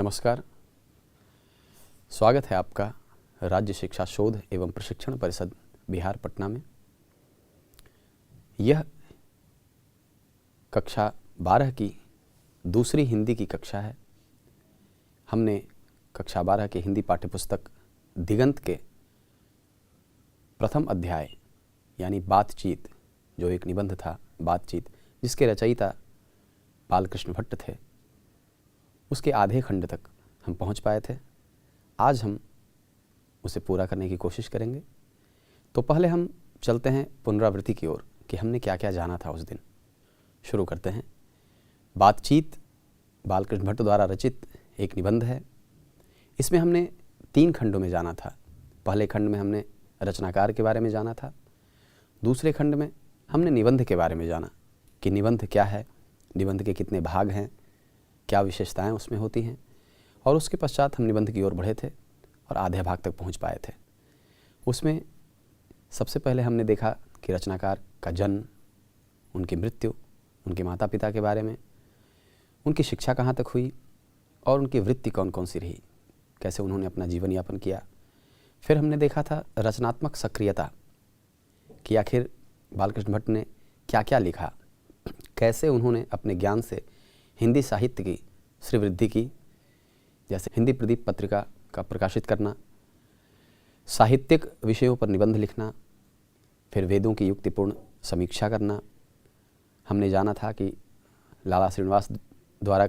नमस्कार। स्वागत है आपका राज्य शिक्षा शोध एवं प्रशिक्षण परिषद बिहार पटना में। यह कक्षा 12 की दूसरी हिंदी की कक्षा है। हमने कक्षा 12 के हिंदी पाठ्यपुस्तक दिगंत के प्रथम अध्याय यानी बातचीत, जो एक निबंध था बातचीत, जिसके रचयिता बालकृष्ण भट्ट थे, उसके आधे खंड तक हम पहुंच पाए थे। आज हम उसे पूरा करने की कोशिश करेंगे। तो पहले हम चलते हैं पुनरावृत्ति की ओर कि हमने क्या क्या जाना था उस दिन। शुरू करते हैं। बातचीत बालकृष्ण भट्ट द्वारा रचित एक निबंध है। इसमें हमने 3 खंडों में जाना था। पहले खंड में हमने रचनाकार के बारे में जाना था। दूसरे खंड में हमने निबंध के बारे में जाना कि निबंध क्या है, निबंध के कितने भाग हैं, क्या विशेषताएं उसमें होती हैं। और उसके पश्चात हम निबंध की ओर बढ़े थे और आधे भाग तक पहुंच पाए थे। उसमें सबसे पहले हमने देखा कि रचनाकार का जन्म, उनकी मृत्यु, उनके माता पिता के बारे में, उनकी शिक्षा कहाँ तक हुई और उनकी वृत्ति कौन कौन सी रही, कैसे उन्होंने अपना जीवन यापन किया। फिर हमने देखा था रचनात्मक सक्रियता कि आखिर बालकृष्ण भट्ट ने क्या क्या लिखा, कैसे उन्होंने अपने ज्ञान से हिंदी साहित्य की श्रीवृद्धि की, जैसे हिंदी प्रदीप पत्रिका का प्रकाशित करना, साहित्यिक विषयों पर निबंध लिखना, फिर वेदों की युक्तिपूर्ण समीक्षा करना। हमने जाना था कि लाला श्रीनिवास द्वारा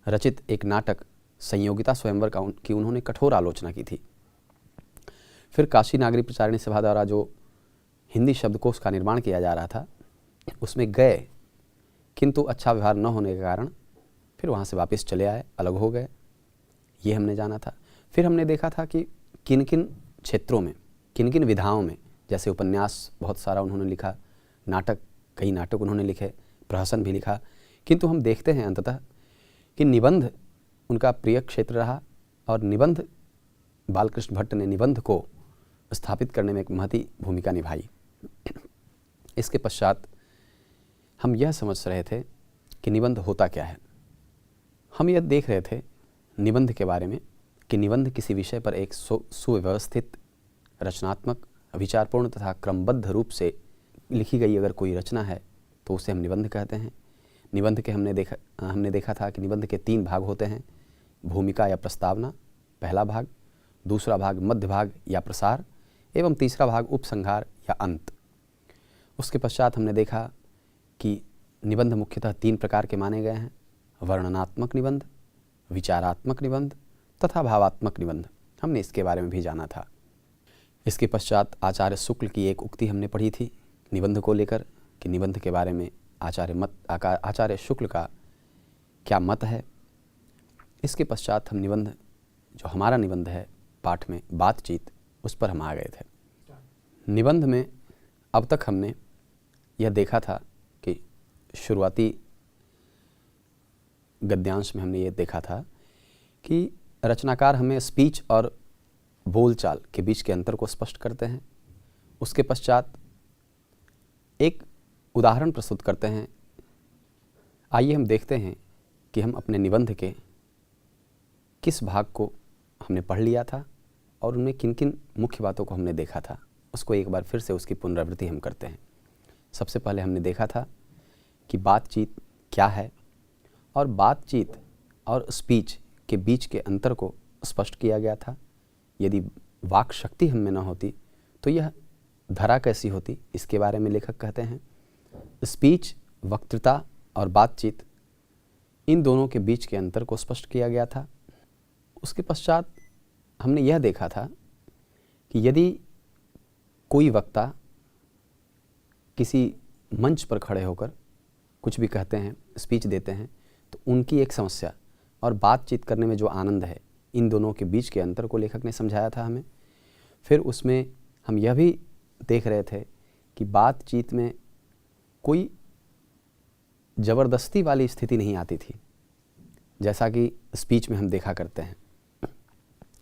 रचित एक नाटक संयोगिता स्वयंवर की उन्होंने कठोर आलोचना की थी। फिर काशी नागरी प्रचारिणी सभा द्वारा जो हिंदी शब्दकोश का निर्माण किया जा रहा था, उसमें गए किंतु अच्छा व्यवहार न होने के कारण फिर वहाँ से वापस चले आए, अलग हो गए। ये हमने जाना था। फिर हमने देखा था कि किन किन क्षेत्रों में, किन किन विधाओं में, जैसे उपन्यास बहुत सारा उन्होंने लिखा, नाटक, कई नाटक उन्होंने लिखे, प्रहसन भी लिखा, किंतु हम देखते हैं अंततः कि निबंध उनका प्रिय क्षेत्र रहा और निबंध, बालकृष्ण भट्ट ने निबंध को स्थापित करने में एक महती भूमिका निभाई। इसके पश्चात हम यह समझ रहे थे कि निबंध होता क्या है। हम यह देख रहे थे निबंध के बारे में कि निबंध किसी विषय पर एक सुव्यवस्थित, रचनात्मक, विचारपूर्ण तथा क्रमबद्ध रूप से लिखी गई अगर कोई रचना है तो उसे हम निबंध कहते हैं। निबंध के हमने देखा था कि निबंध के 3 भाग होते हैं। भूमिका या प्रस्तावना पहला भाग, दूसरा भाग मध्य भाग या प्रसार, एवं तीसरा भाग उपसंहार या अंत। उसके पश्चात हमने देखा कि निबंध मुख्यतः 3 प्रकार के माने गए हैं: वर्णनात्मक निबंध, विचारात्मक निबंध तथा भावात्मक निबंध। हमने इसके बारे में भी जाना था। इसके पश्चात आचार्य शुक्ल की एक उक्ति हमने पढ़ी थी निबंध को लेकर कि निबंध के बारे में आचार्य शुक्ल का क्या मत है। इसके पश्चात हम निबंध, जो हमारा निबंध है पाठ में बातचीत, उस पर हम आ गए थे। निबंध में अब तक हमने यह देखा था कि शुरुआती गद्यांश में हमने ये देखा था कि रचनाकार हमें स्पीच और बोलचाल के बीच के अंतर को स्पष्ट करते हैं। उसके पश्चात एक उदाहरण प्रस्तुत करते हैं। आइए हम देखते हैं कि हम अपने निबंध के किस भाग को हमने पढ़ लिया था और उनमें किन किन मुख्य बातों को हमने देखा था। उसको एक बार फिर से उसकी पुनरावृत्ति हम करते हैं। सबसे पहले हमने देखा था कि बातचीत क्या है और बातचीत और स्पीच के बीच के अंतर को स्पष्ट किया गया था। यदि वाक शक्ति हम में न होती तो यह धरा कैसी होती, इसके बारे में लेखक कहते हैं। स्पीच, वक्तृता और बातचीत, इन दोनों के बीच के अंतर को स्पष्ट किया गया था। उसके पश्चात हमने यह देखा था कि यदि कोई वक्ता किसी मंच पर खड़े होकर कुछ भी कहते हैं, स्पीच देते हैं, तो उनकी एक समस्या और बातचीत करने में जो आनंद है, इन दोनों के बीच के अंतर को लेखक ने समझाया था हमें। फिर उसमें हम यह भी देख रहे थे कि बातचीत में कोई ज़बरदस्ती वाली स्थिति नहीं आती थी, जैसा कि स्पीच में हम देखा करते हैं।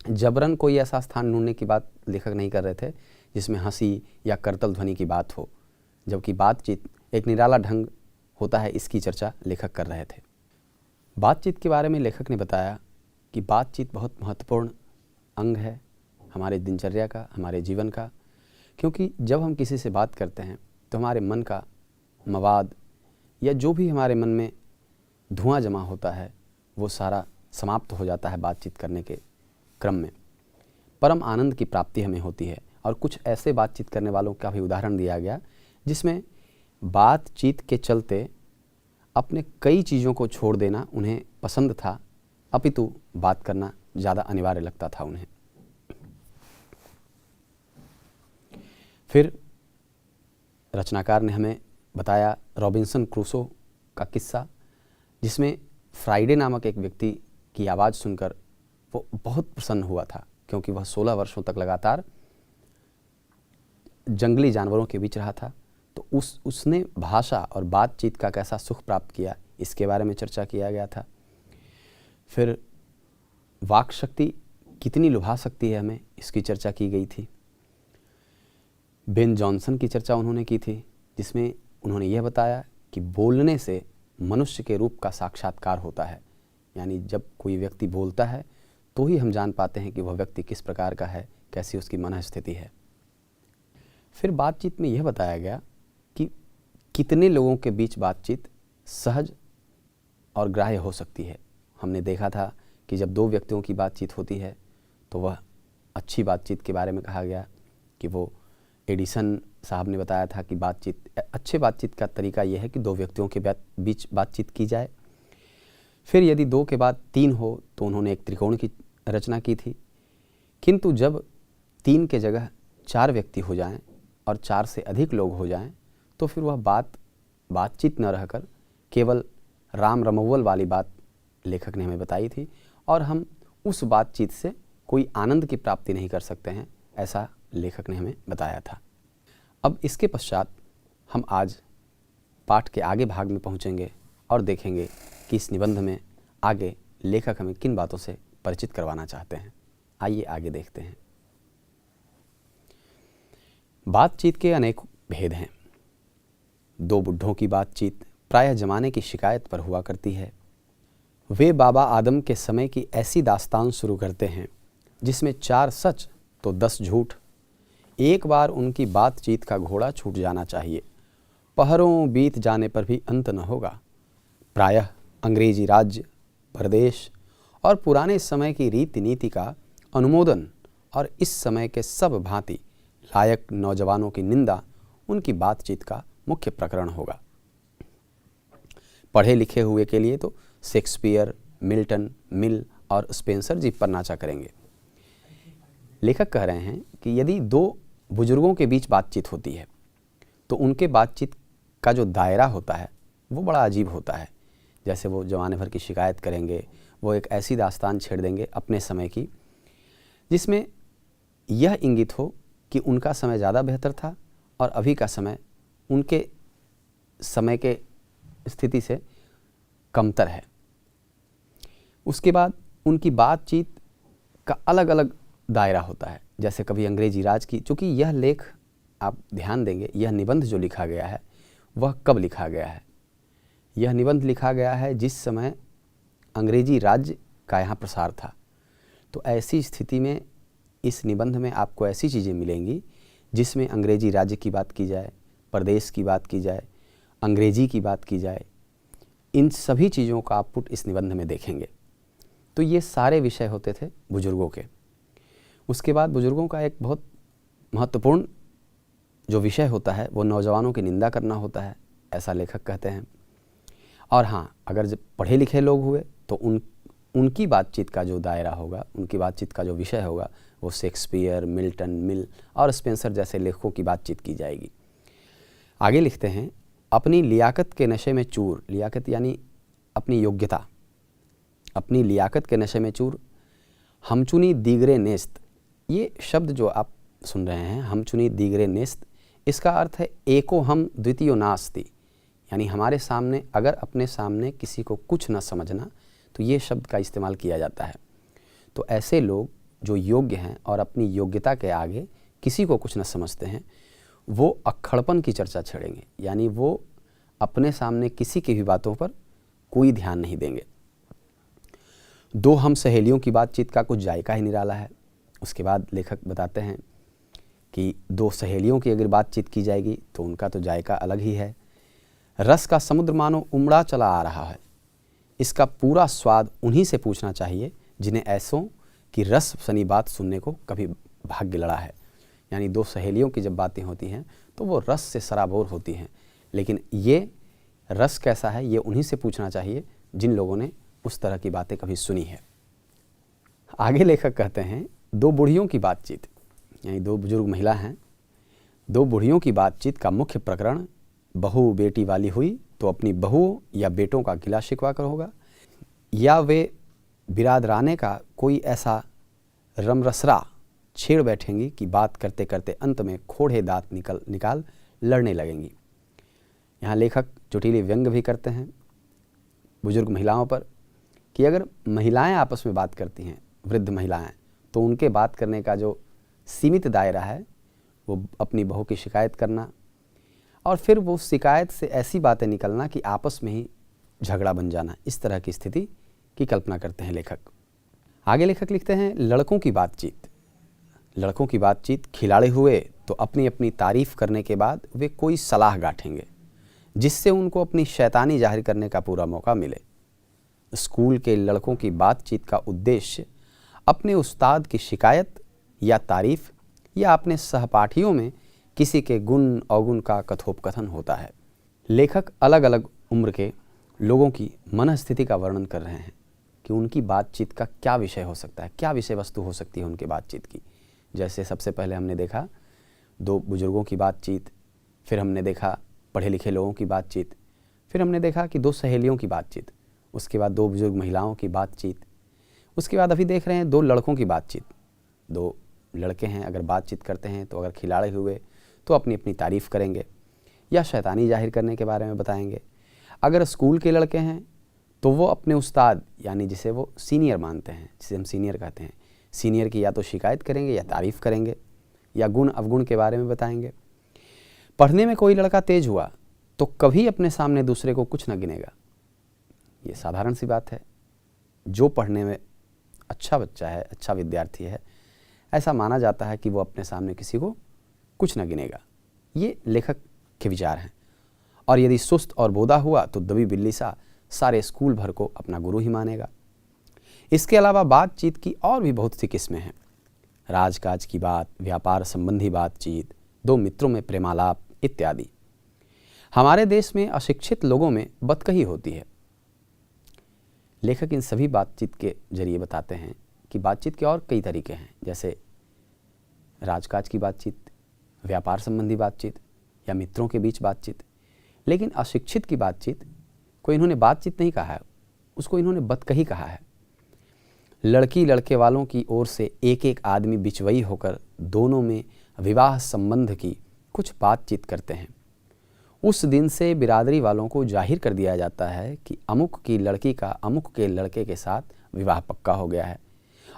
जबरन कोई ऐसा स्थान ढूंढने की बात लेखक नहीं कर रहे थे जिसमें हंसी या करतल ध्वनि की बात हो, जबकि बातचीत एक निराला ढंग होता है, इसकी चर्चा लेखक कर रहे थे। बातचीत के बारे में लेखक ने बताया कि बातचीत बहुत महत्वपूर्ण अंग है हमारे दिनचर्या का, हमारे जीवन का, क्योंकि जब हम किसी से बात करते हैं तो हमारे मन का मवाद या जो भी हमारे मन में धुआं जमा होता है वो सारा समाप्त हो जाता है बातचीत करने के क्रम में। परम आनंद की प्राप्ति हमें होती है। और कुछ ऐसे बातचीत करने वालों का भी उदाहरण दिया गया जिसमें बातचीत के चलते अपने कई चीज़ों को छोड़ देना उन्हें पसंद था, अपितु बात करना ज़्यादा अनिवार्य लगता था उन्हें। फिर रचनाकार ने हमें बताया रॉबिन्सन क्रूसो का किस्सा, जिसमें फ्राइडे नामक एक व्यक्ति की आवाज़ सुनकर वो बहुत प्रसन्न हुआ था, क्योंकि वह 16 वर्षों तक लगातार जंगली जानवरों के बीच रहा था। तो उसने भाषा और बातचीत का कैसा सुख प्राप्त किया, इसके बारे में चर्चा किया गया था। फिर वाक शक्ति कितनी लुभा सकती है हमें, इसकी चर्चा की गई थी। बेन जॉनसन की चर्चा उन्होंने की थी, जिसमें उन्होंने यह बताया कि बोलने से मनुष्य के रूप का साक्षात्कार होता है। यानी जब कोई व्यक्ति बोलता है तो ही हम जान पाते हैं कि वह व्यक्ति किस प्रकार का है, कैसी उसकी मन स्थिति है। फिर बातचीत में यह बताया गया कि कितने लोगों के बीच बातचीत सहज और ग्राह्य हो सकती है। हमने देखा था कि जब दो व्यक्तियों की बातचीत होती है तो वह अच्छी बातचीत के बारे में कहा गया कि वो एडिसन साहब ने बताया था कि अच्छे बातचीत का तरीका यह है कि दो व्यक्तियों के बीच बातचीत की जाए। फिर यदि 2 के बाद 3 हो तो उन्होंने एक त्रिकोण की रचना की थी। किंतु जब 3 के जगह 4 व्यक्ति हो जाएं और 4 से अधिक लोग हो जाएं तो फिर वह बातचीत न रहकर केवल राम रमव्वल वाली बात लेखक ने हमें बताई थी, और हम उस बातचीत से कोई आनंद की प्राप्ति नहीं कर सकते हैं, ऐसा लेखक ने हमें बताया था। अब इसके पश्चात हम आज पाठ के आगे भाग में पहुंचेंगे और देखेंगे कि इस निबंध में आगे लेखक हमें किन बातों से परिचित करवाना चाहते हैं। आइए आगे देखते हैं। बातचीत के अनेक भेद हैं। 2 बुढ़ों की बातचीत प्रायः जमाने की शिकायत पर हुआ करती है। वे बाबा आदम के समय की ऐसी दास्तान शुरू करते हैं जिसमें 4 सच तो 10 झूठ। एक बार उनकी बातचीत का घोड़ा छूट जाना चाहिए, पहरों बीत जाने पर भी अंत न होगा। प्रायः अंग्रेजी राज्य, प्रदेश और पुराने समय की रीति नीति का अनुमोदन और इस समय के सब भांति लायक नौजवानों की निंदा उनकी बातचीत का मुख्य प्रकरण होगा। पढ़े लिखे हुए के लिए तो शेक्सपियर, मिल्टन, मिल और स्पेंसर जीभ पर नाचा करेंगे। लेखक कह रहे हैं कि यदि 2 बुजुर्गों के बीच बातचीत होती है तो उनके बातचीत का जो दायरा होता है वो बड़ा अजीब होता है। जैसे वो जमाने भर की शिकायत करेंगे, वो एक ऐसी दास्तान छेड़ देंगे अपने समय की जिसमें यह इंगित हो कि उनका समय ज़्यादा बेहतर था और अभी का समय उनके समय के स्थिति से कमतर है। उसके बाद उनकी बातचीत का अलग अलग दायरा होता है। जैसे कभी अंग्रेजी राज की, चूँकि यह लेख आप ध्यान देंगे, यह निबंध जो लिखा गया है वह कब लिखा गया है? यह निबंध लिखा गया है जिस समय अंग्रेजी राज्य का यहाँ प्रसार था। तो ऐसी स्थिति में इस निबंध में आपको ऐसी चीज़ें मिलेंगी जिसमें अंग्रेजी राज्य की बात की जाए, प्रदेश की बात की जाए, अंग्रेजी की बात की जाए। इन सभी चीज़ों का आउटपुट इस निबंध में देखेंगे। तो ये सारे विषय होते थे बुजुर्गों के। उसके बाद बुजुर्गों का एक बहुत महत्वपूर्ण जो विषय होता है वो नौजवानों की निंदा करना होता है, ऐसा लेखक कहते हैं। और हाँ, अगर जब पढ़े लिखे लोग हुए तो उनकी बातचीत का जो दायरा होगा, उनकी बातचीत का जो विषय होगा वो शेक्सपियर, मिल्टन, मिल और स्पेंसर जैसे लेखकों की बातचीत की जाएगी। आगे लिखते हैं, अपनी लियाकत के नशे में चूर, लियाकत यानी अपनी योग्यता, अपनी लियाकत के नशे में चूर, हमचुनी दीगरे नेस्त। ये शब्द जो आप सुन रहे हैं, हमचुनी दीगरे नेस्त, इसका अर्थ है एको हम द्वितीयो नास्ति। यानी हमारे सामने, अगर अपने सामने किसी को कुछ न समझना तो ये शब्द का इस्तेमाल किया जाता है। तो ऐसे लोग जो योग्य हैं और अपनी योग्यता के आगे किसी को कुछ न समझते हैं, वो अक्खड़पन की चर्चा छेड़ेंगे। यानी वो अपने सामने किसी की भी बातों पर कोई ध्यान नहीं देंगे। दो हम सहेलियों की बातचीत का कुछ जायका ही निराला है। उसके बाद लेखक बताते हैं कि दो सहेलियों की अगर बातचीत की जाएगी तो उनका तो जायका अलग ही है। रस का समुद्र मानो उमड़ा चला आ रहा है, इसका पूरा स्वाद उन्हीं से पूछना चाहिए जिन्हें ऐसों की रस सनी बात सुनने को कभी भाग्य लड़ा है। यानी दो सहेलियों की जब बातें होती हैं तो वो रस से सराबोर होती हैं, लेकिन ये रस कैसा है ये उन्हीं से पूछना चाहिए जिन लोगों ने उस तरह की बातें कभी सुनी है। आगे लेखक कहते हैं दो बूढ़ियों की बातचीत, यानी दो बुजुर्ग महिला हैं, दो बूढ़ियों की बातचीत का मुख्य प्रकरण बहू बेटी वाली हुई तो अपनी बहुओं या बेटों का गिला शिकवा कर होगा, या वे बिरादराने का कोई ऐसा रमरसरा छेड़ बैठेंगी कि बात करते करते अंत में खोड़े दांत निकाल लड़ने लगेंगी। यहाँ लेखक चुटीली व्यंग भी करते हैं बुजुर्ग महिलाओं पर कि अगर महिलाएं आपस में बात करती हैं, वृद्ध महिलाएं, तो उनके बात करने का जो सीमित दायरा है वो अपनी बहू की शिकायत करना और फिर वो शिकायत से ऐसी बातें निकलना कि आपस में ही झगड़ा बन जाना, इस तरह की स्थिति की कल्पना करते हैं लेखक। आगे लेखक लिखते हैं लड़कों की बातचीत। लड़कों की बातचीत खिलाड़े हुए तो अपनी अपनी तारीफ करने के बाद वे कोई सलाह गांठेंगे जिससे उनको अपनी शैतानी जाहिर करने का पूरा मौका मिले। स्कूल के लड़कों की बातचीत का उद्देश्य अपने उस्ताद की शिकायत या तारीफ या अपने सहपाठियों में किसी के गुण अवगुण का कथोपकथन होता है। लेखक अलग अलग उम्र के लोगों की मनस्थिति का वर्णन कर रहे हैं कि उनकी बातचीत का क्या विषय हो सकता है, क्या विषय वस्तु हो सकती है उनकी बातचीत की। जैसे सबसे पहले हमने देखा दो बुजुर्गों की बातचीत, फिर हमने देखा पढ़े लिखे लोगों की बातचीत, फिर हमने देखा कि दो सहेलियों की बातचीत, उसके बाद दो बुजुर्ग महिलाओं की बातचीत, उसके बाद अभी देख रहे हैं दो लड़कों की बातचीत। दो लड़के हैं, अगर बातचीत करते हैं तो अगर खिलाड़े हुए तो अपनी अपनी तारीफ़ करेंगे या शैतानी जाहिर करने के बारे में बताएंगे। अगर स्कूल के लड़के हैं तो वो अपने उस्ताद यानी जिसे वो सीनियर मानते हैं, जिसे हम सीनियर कहते हैं, सीनियर की या तो शिकायत करेंगे या तारीफ़ करेंगे या गुण अवगुण के बारे में बताएंगे। पढ़ने में कोई लड़का तेज हुआ तो कभी अपने सामने दूसरे को कुछ न गिनेगा। ये साधारण सी बात है, जो पढ़ने में अच्छा बच्चा है, अच्छा विद्यार्थी है, ऐसा माना जाता है कि वो अपने सामने किसी को कुछ न गिनेगा। ये लेखक के विचार हैं। और यदि सुस्त और बोदा हुआ तो दबी बिल्ली सा सारे स्कूल भर को अपना गुरु ही मानेगा। इसके अलावा बातचीत की और भी बहुत सी किस्में हैं। राजकाज की बात, व्यापार संबंधी बातचीत, दो मित्रों में प्रेमालाप इत्यादि। हमारे देश में अशिक्षित लोगों में बतकही होती है। लेखक इन सभी बातचीत के जरिए बताते हैं कि बातचीत के और कई तरीके हैं, जैसे राजकाज की बातचीत, व्यापार संबंधी बातचीत या मित्रों के बीच बातचीत। लेकिन अशिक्षित की बातचीत को इन्होंने बातचीत नहीं कहा है, उसको इन्होंने बतकही कहा है। लड़की लड़के वालों की ओर से एक एक आदमी बिचवई होकर दोनों में विवाह संबंध की कुछ बातचीत करते हैं। उस दिन से बिरादरी वालों को जाहिर कर दिया जाता है कि अमुक की लड़की का अमुक के लड़के के साथ विवाह पक्का हो गया है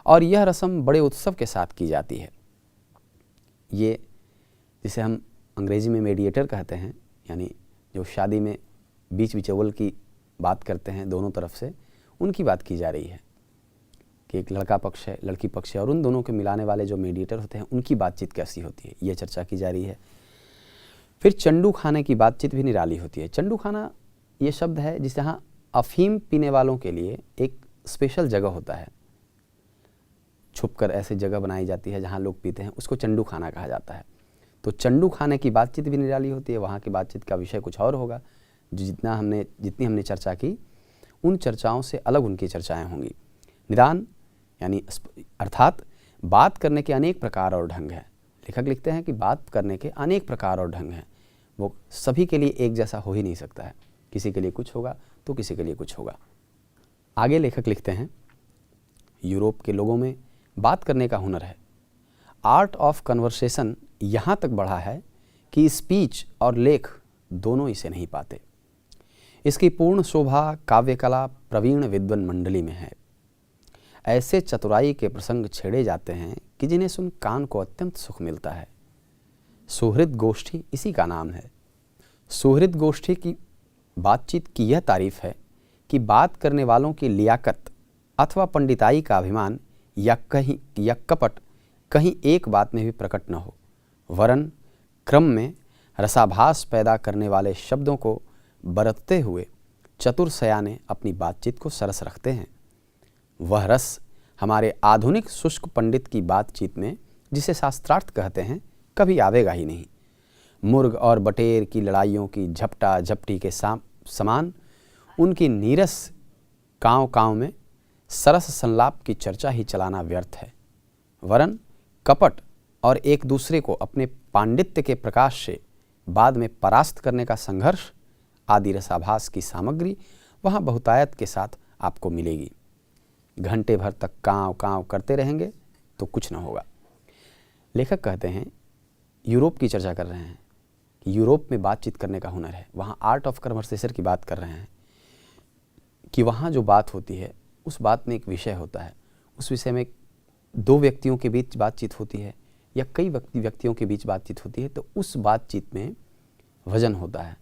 और यह रस्म बड़े उत्सव के साथ की जाती है। ये जिसे हम अंग्रेजी में मेडिएटर कहते हैं, यानी जो शादी में बीच बिचौल की बात करते हैं दोनों तरफ से, उनकी बात की जा रही है कि एक लड़का पक्ष है, लड़की पक्ष है और उन दोनों के मिलाने वाले जो मेडिएटर होते हैं उनकी बातचीत कैसी होती है, ये चर्चा की जा रही है। फिर चंडू खाने की बातचीत भी निराली होती है। चंडू खाना ये शब्द है जिस जहाँ अफीम पीने वालों के लिए एक स्पेशल जगह होता है, छुपकर ऐसी जगह बनाई जाती है जहाँ लोग पीते हैं, उसको चंडू खाना कहा जाता है। तो चंडू खाने की बातचीत भी निराली होती है। वहाँ की बातचीत का विषय कुछ और होगा, जो जितनी हमने चर्चा की उन चर्चाओं से अलग उनकी चर्चाएं होंगी। निदान यानी अर्थात बात करने के अनेक प्रकार और ढंग हैं। लेखक लिखते हैं कि बात करने के अनेक प्रकार और ढंग हैं, वो सभी के लिए एक जैसा हो ही नहीं सकता है, किसी के लिए कुछ होगा तो किसी के लिए कुछ होगा। आगे लेखक लिखते हैं यूरोप के लोगों में बात करने का हुनर है। आर्ट ऑफ कन्वर्सेशन यहाँ तक बढ़ा है कि स्पीच और लेख दोनों इसे नहीं पाते। इसकी पूर्ण शोभा काव्य कला प्रवीण विद्वान मंडली में है। ऐसे चतुराई के प्रसंग छेड़े जाते हैं कि जिन्हें सुन कान को अत्यंत सुख मिलता है। सुहृद गोष्ठी इसी का नाम है। सुहृद गोष्ठी की बातचीत की यह तारीफ है कि बात करने वालों की लियाकत अथवा पंडिताई का अभिमान या कपट कहीं एक बात में भी प्रकट न हो, वरन क्रम में रसाभास पैदा करने वाले शब्दों को बरतते हुए चतुर सयाने अपनी बातचीत को सरस रखते हैं। वह रस हमारे आधुनिक शुष्क पंडित की बातचीत में, जिसे शास्त्रार्थ कहते हैं, कभी आवेगा ही नहीं। मुर्ग और बटेर की लड़ाइयों की झपटा झपटी के समान उनकी नीरस काँव में सरस संलाप की चर्चा ही चलाना व्यर्थ है, वरन कपट और एक दूसरे को अपने पांडित्य के प्रकाश से बाद में परास्त करने का संघर्ष आदि रसाभास की सामग्री वहाँ बहुतायत के साथ आपको मिलेगी। घंटे भर तक काँव काँव करते रहेंगे तो कुछ न होगा। लेखक कहते हैं, यूरोप की चर्चा कर रहे हैं कि यूरोप में बातचीत करने का हुनर है। वहाँ आर्ट ऑफ कन्वर्सेशन की बात कर रहे हैं कि वहाँ जो बात होती है उस बात में एक विषय होता है, उस विषय में दो व्यक्तियों के बीच बातचीत होती है या कई व्यक्तियों के बीच बातचीत होती है, तो उस बातचीत में वजन होता है।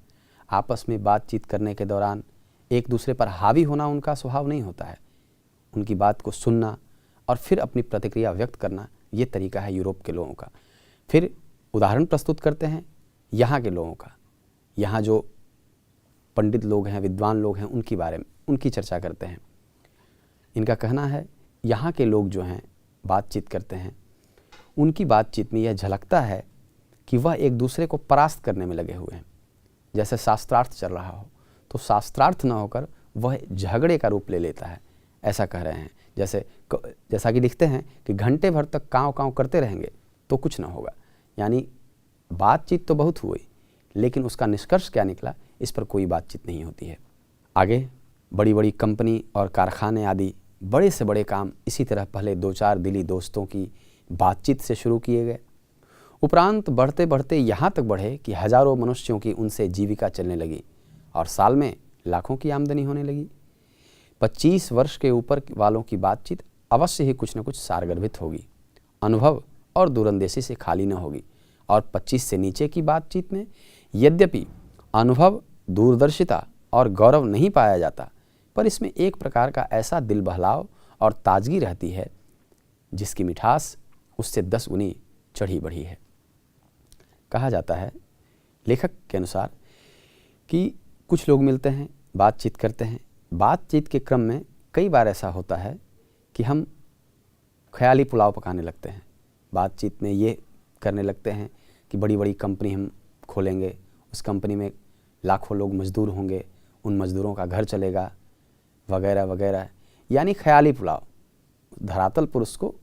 आपस में बातचीत करने के दौरान एक दूसरे पर हावी होना उनका स्वभाव नहीं होता है। उनकी बात को सुनना और फिर अपनी प्रतिक्रिया व्यक्त करना, ये तरीका है यूरोप के लोगों का। फिर उदाहरण प्रस्तुत करते हैं यहाँ के लोगों का। यहाँ जो पंडित लोग हैं, विद्वान लोग हैं, उनकी बारे में उनकी चर्चा करते हैं। इनका कहना है, यहाँ के लोग जो हैं बातचीत करते हैं, उनकी बातचीत में यह झलकता है कि वह एक दूसरे को परास्त करने में लगे हुए हैं। जैसे शास्त्रार्थ चल रहा हो तो शास्त्रार्थ न होकर वह झगड़े का रूप ले लेता है, ऐसा कह रहे हैं। जैसा कि लिखते हैं कि घंटे भर तक काँव काँव करते रहेंगे तो कुछ न होगा। यानी बातचीत तो बहुत हुई, लेकिन उसका निष्कर्ष क्या निकला, इस पर कोई बातचीत नहीं होती है। आगे बड़ी बड़ी कंपनी और कारखाने आदि बड़े से बड़े काम इसी तरह पहले दो चार दिली दोस्तों की बातचीत से शुरू किए गए। उपरांत बढ़ते बढ़ते यहाँ तक बढ़े कि हजारों मनुष्यों की उनसे जीविका चलने लगी और साल में लाखों की आमदनी होने लगी। 25 वर्ष के ऊपर वालों की बातचीत अवश्य ही कुछ न कुछ सारगर्भित होगी, अनुभव और दूरंदेशी से खाली न होगी। और 25 से नीचे की बातचीत में यद्यपि अनुभव, दूरदर्शिता और गौरव नहीं पाया जाता, पर इसमें एक प्रकार का ऐसा दिल बहलाव और ताजगी रहती है जिसकी मिठास उससे 10 गुनी चढ़ी बढ़ी है। कहा जाता है लेखक के अनुसार कि कुछ लोग मिलते हैं, बातचीत करते हैं। बातचीत के क्रम में कई बार ऐसा होता है कि हम ख्याली पुलाव पकाने लगते हैं। बातचीत में ये करने लगते हैं कि बड़ी बड़ी कंपनी हम खोलेंगे, उस कंपनी में लाखों लोग मजदूर होंगे, उन मजदूरों का घर चलेगा, वगैरह वगैरह। यानी ख्याली पुलाव। धरातल पर उसको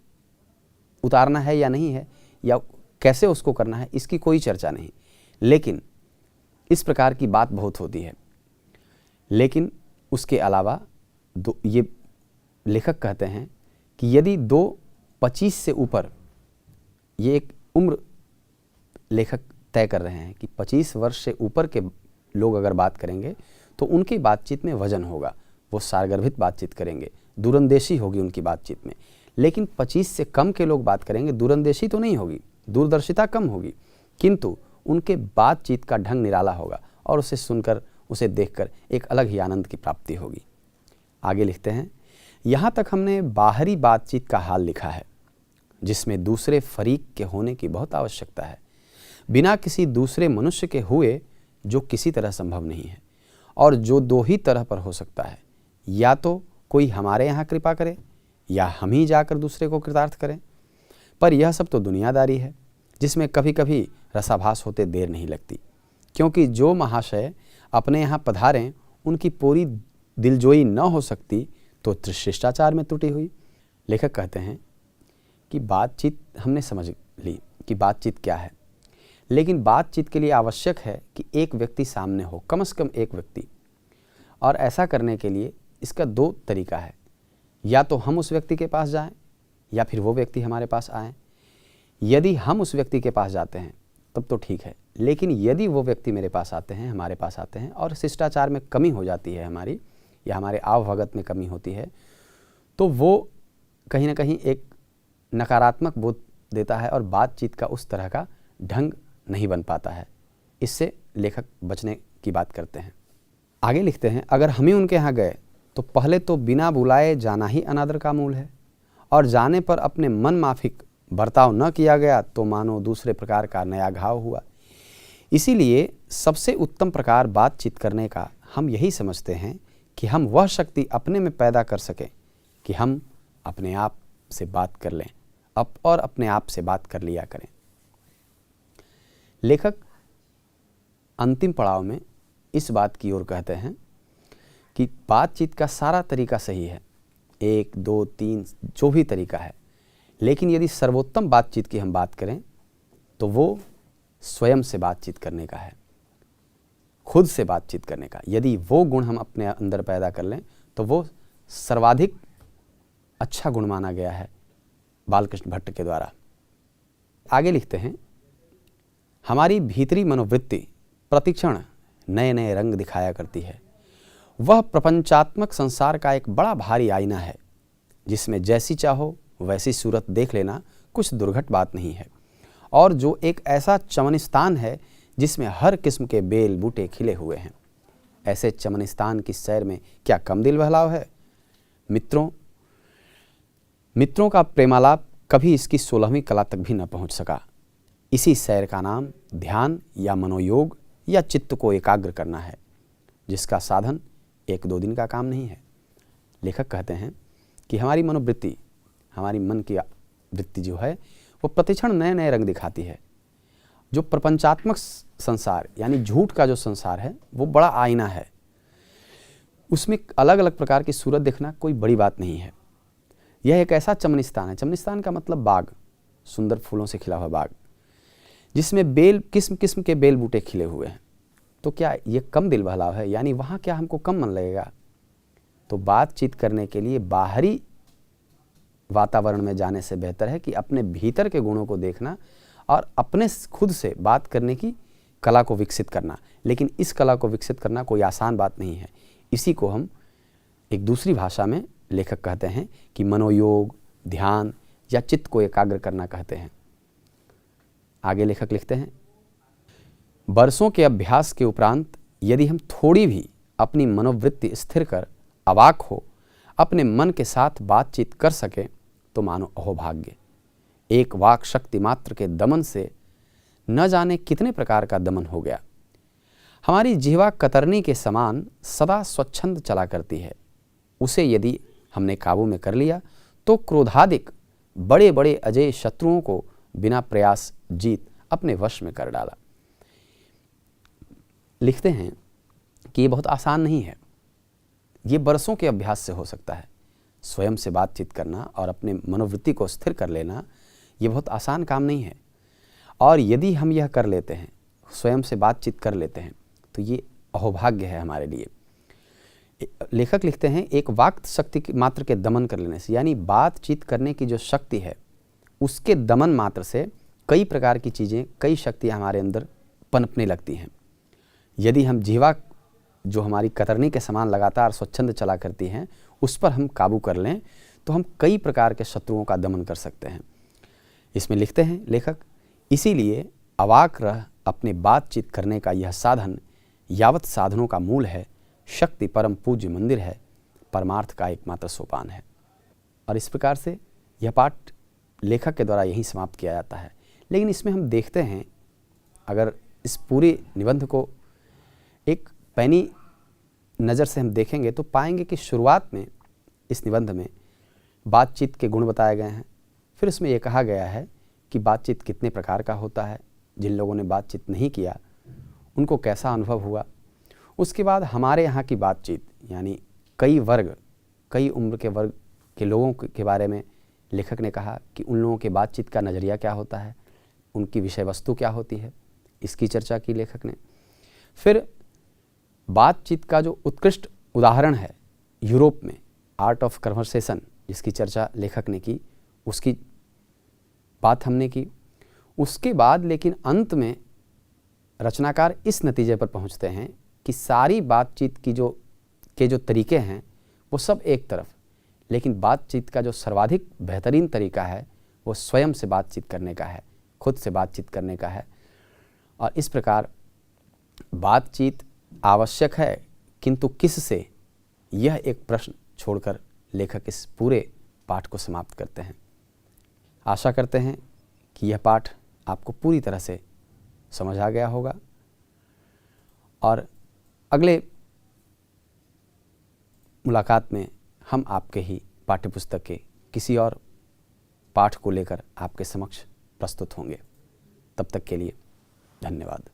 उतारना है या नहीं है, या कैसे उसको करना है, इसकी कोई चर्चा नहीं। लेकिन इस प्रकार की बात बहुत होती है। लेकिन उसके अलावा ये लेखक कहते हैं कि यदि 25 से ऊपर, ये एक उम्र लेखक तय कर रहे हैं कि 25 वर्ष से ऊपर के लोग अगर बात करेंगे तो उनकी बातचीत में वजन होगा, वो सारगर्भित बातचीत करेंगे, दूरंदेशी होगी उनकी बातचीत में। लेकिन 25 से कम के लोग बात करेंगे, दूरंदेशी तो नहीं होगी, दूरदर्शिता कम होगी, किंतु उनके बातचीत का ढंग निराला होगा और उसे सुनकर, उसे देखकर एक अलग ही आनंद की प्राप्ति होगी। आगे लिखते हैं, यहाँ तक हमने बाहरी बातचीत का हाल लिखा है जिसमें दूसरे फरीक के होने की बहुत आवश्यकता है, बिना किसी दूसरे मनुष्य के हुए जो किसी तरह संभव नहीं है, और जो दो ही तरह पर हो सकता है, या तो कोई हमारे यहाँ कृपा करे या हम ही जाकर दूसरे को कृतार्थ करें। पर यह सब तो दुनियादारी है जिसमें कभी कभी रसाभास होते देर नहीं लगती, क्योंकि जो महाशय अपने यहाँ पधारें उनकी पूरी दिलजोई न हो सकती तो शिष्टाचार में त्रुटि हुई। लेखक कहते हैं कि बातचीत हमने समझ ली कि बातचीत क्या है, लेकिन बातचीत के लिए आवश्यक है कि एक व्यक्ति सामने हो, कम से कम एक व्यक्ति। और ऐसा करने के लिए इसका 2 तरीका है, या तो हम उस व्यक्ति के पास जाएं या फिर वो व्यक्ति हमारे पास आए। यदि हम उस व्यक्ति के पास जाते हैं तब तो ठीक है, लेकिन यदि वो व्यक्ति मेरे पास आते हैं, हमारे पास आते हैं और शिष्टाचार में कमी हो जाती है हमारी, या हमारे आवभगत में कमी होती है, तो वो कहीं ना कहीं एक नकारात्मक बोध देता है और बातचीत का उस तरह का ढंग नहीं बन पाता है। इससे लेखक बचने की बात करते हैं। आगे लिखते हैं, अगर हम ही उनके यहाँ गए तो पहले तो बिना बुलाए जाना ही अनादर का मूल है, और जाने पर अपने मन माफिक बर्ताव न किया गया तो मानो दूसरे प्रकार का नया घाव हुआ। इसीलिए सबसे उत्तम प्रकार बातचीत करने का हम यही समझते हैं कि हम वह शक्ति अपने में पैदा कर सकें कि हम अपने आप से बात कर लें और अपने आप से बात कर लिया करें। लेखक अंतिम पड़ाव में इस बात की ओर कहते हैं कि बातचीत का सारा तरीका सही है, 1, 2, 3 जो भी तरीका है, लेकिन यदि सर्वोत्तम बातचीत की हम बात करें तो वो स्वयं से बातचीत करने का है, खुद से बातचीत करने का। यदि वो गुण हम अपने अंदर पैदा कर लें तो वो सर्वाधिक अच्छा गुण माना गया है बालकृष्ण भट्ट के द्वारा। आगे लिखते हैं, हमारी भीतरी मनोवृत्ति प्रतिक्षण नए नए रंग दिखाया करती है। वह प्रपंचात्मक संसार का एक बड़ा भारी आईना है जिसमें जैसी चाहो वैसी सूरत देख लेना कुछ दुर्घट बात नहीं है, और जो एक ऐसा चमनिस्तान है जिसमें हर किस्म के बेल बूटे खिले हुए हैं। ऐसे चमनिस्तान की सैर में क्या कम दिल बहलाव है? मित्रों का प्रेमालाप कभी इसकी 16वीं कला तक भी न पहुंच सका। इसी सैर का नाम ध्यान या मनोयोग या चित्त को एकाग्र करना है, जिसका साधन 1-2 दिन का काम नहीं है। लेखक कहते हैं कि हमारी मनोवृत्ति, हमारी मन की वृत्ति जो है वो प्रतिक्षण नए नए रंग दिखाती है। जो प्रपंचात्मक संसार यानी झूठ का जो संसार है वो बड़ा आईना है, उसमें अलग अलग प्रकार की सूरत देखना कोई बड़ी बात नहीं है। यह एक ऐसा चमनिस्तान है, चमनिस्तान का मतलब बाग, सुंदर फूलों से खिला हुआ बाग, जिसमें बेल किस्म किस्म के बेल बूटे खिले हुए हैं। तो क्या ये कम दिल बहलाव है? यानी वहाँ क्या हमको कम मन लगेगा? तो बातचीत करने के लिए बाहरी वातावरण में जाने से बेहतर है कि अपने भीतर के गुणों को देखना और अपने खुद से बात करने की कला को विकसित करना। लेकिन इस कला को विकसित करना कोई आसान बात नहीं है। इसी को हम एक दूसरी भाषा में लेखक कहते हैं कि मनोयोग, ध्यान या चित्त को एकाग्र करना कहते हैं। आगे लेखक लिखते हैं, बरसों के अभ्यास के उपरांत यदि हम थोड़ी भी अपनी मनोवृत्ति स्थिर कर अवाक हो अपने मन के साथ बातचीत कर सके तो मानो अहोभाग्य। एक वाक शक्ति मात्र के दमन से न जाने कितने प्रकार का दमन हो गया। हमारी जिह्वा कतरनी के समान सदा स्वच्छंद चला करती है। उसे यदि हमने काबू में कर लिया तो क्रोधादिक बड़े बड़े अजय शत्रुओं को बिना प्रयास जीत अपने वश में कर डाला। लिखते हैं कि ये बहुत आसान नहीं है, ये बरसों के अभ्यास से हो सकता है। स्वयं से बातचीत करना और अपने मनोवृत्ति को स्थिर कर लेना ये बहुत आसान काम नहीं है। और यदि हम यह कर लेते हैं, स्वयं से बातचीत कर लेते हैं, तो ये अहोभाग्य है हमारे लिए। लेखक लिखते हैं, एक वाक् शक्ति मात्र के दमन कर लेने से, यानी बातचीत करने की जो शक्ति है उसके दमन मात्र से कई प्रकार की चीज़ें, कई शक्तियाँ हमारे अंदर पनपने लगती हैं। यदि हम जिह्वा जो हमारी कतरनी के समान लगातार स्वच्छंद चला करती हैं उस पर हम काबू कर लें तो हम कई प्रकार के शत्रुओं का दमन कर सकते हैं। इसमें लिखते हैं लेखक, इसीलिए अवाक रह अपने बातचीत करने का यह साधन यावत साधनों का मूल है, शक्ति परम पूज्य मंदिर है, परमार्थ का एकमात्र सोपान है। और इस प्रकार से यह पाठ लेखक के द्वारा यहीं समाप्त किया जाता है। लेकिन इसमें हम देखते हैं, अगर इस पूरे निबंध को एक पैनी नज़र से हम देखेंगे तो पाएंगे कि शुरुआत में इस निबंध में बातचीत के गुण बताए गए हैं। फिर इसमें यह कहा गया है कि बातचीत कितने प्रकार का होता है, जिन लोगों ने बातचीत नहीं किया उनको कैसा अनुभव हुआ। उसके बाद हमारे यहाँ की बातचीत, यानी कई वर्ग, कई उम्र के वर्ग के लोगों के बारे में लेखक ने कहा कि उन लोगों के बातचीत का नज़रिया क्या होता है, उनकी विषय वस्तु क्या होती है, इसकी चर्चा की लेखक ने। फिर बातचीत का जो उत्कृष्ट उदाहरण है यूरोप में, आर्ट ऑफ कन्वर्सेशन, जिसकी चर्चा लेखक ने की, उसकी बात हमने की। उसके बाद लेकिन अंत में रचनाकार इस नतीजे पर पहुंचते हैं कि सारी बातचीत की जो तरीके हैं वो सब एक तरफ, लेकिन बातचीत का जो सर्वाधिक बेहतरीन तरीका है वो स्वयं से बातचीत करने का है, खुद से बातचीत करने का है। और इस प्रकार बातचीत आवश्यक है, किंतु किससे यह एक प्रश्न छोड़कर लेखक इस पूरे पाठ को समाप्त करते हैं। आशा करते हैं कि यह पाठ आपको पूरी तरह से समझ आ गया होगा और अगले मुलाकात में हम आपके ही पाठ्यपुस्तक के किसी और पाठ को लेकर आपके समक्ष प्रस्तुत होंगे। तब तक के लिए धन्यवाद।